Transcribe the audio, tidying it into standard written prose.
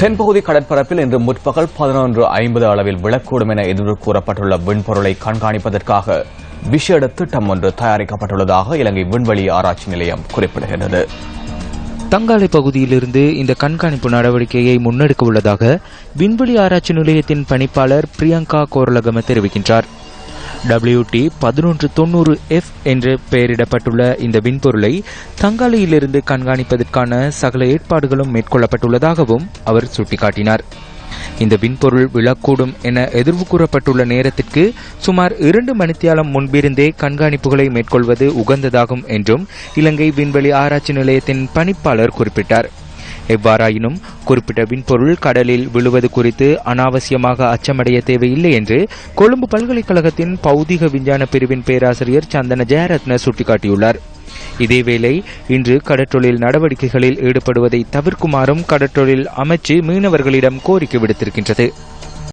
தென்பகுதி கடற்பரப்பில் இன்று முற்பகல் 11:50 அளவில் விழக்கூடும் என எதிர்வு கூறப்பட்டுள்ள விண்பொருளை கண்காணிப்பதற்காக விசேட திட்டம் ஒன்று தயாரிக்கப்பட்டுள்ளதாக இலங்கை விண்வெளி ஆராய்ச்சி நிலையம் குறிப்பிடுகிறது. தங்காலை பகுதியிலிருந்து இந்த கண்காணிப்பு நடவடிக்கையை முன்னெடுக்க உள்ளதாக விண்வெளி ஆராய்ச்சி நிலையத்தின் பணிப்பாளர் பிரியங்கா கோரலகம தெரிவிக்கின்றார். WT-1190F என்று பெயரிடப்பட்டுள்ள இந்த விண்பொருளை தங்காலையிலிருந்து கண்காணிப்பதற்கான சகல ஏற்பாடுகளும் மேற்கொள்ளப்பட்டுள்ளதாகவும் அவர் சுட்டிக்காட்டினார். இந்த விண்பொருள் விழக்கூடும் என எதிர்வு கூறப்பட்டுள்ள நேரத்திற்கு சுமார் 2 மணித்தியாலம் முன்பிருந்தே கண்காணிப்புகளை மேற்கொள்வது உகந்ததாகும் என்றும் இலங்கை விண்வெளி ஆராய்ச்சி நிலையத்தின் பணிப்பாளர் குறிப்பிட்டார். எவ்வாறாயினும் குறிப்பிட்ட விண்பொருள் கடலில் விழுவது குறித்து அனாவசியமாக அச்சமடைய தேவையில்லை என்று கொழும்பு பல்கலைக்கழகத்தின் பௌதிக விஞ்ஞான பிரிவின் பேராசிரியர் சந்தன ஜெயரத்ன சுட்டிக்காட்டியுள்ளார். இதேவேளை இன்று கடற்றொழில் நடவடிக்கைகளில் ஈடுபடுவதை தவிர்க்குமாறும் கடற்றொழில் அமைச்சு மீனவர்களிடம் கோரிக்கை விடுத்திருக்கின்றது.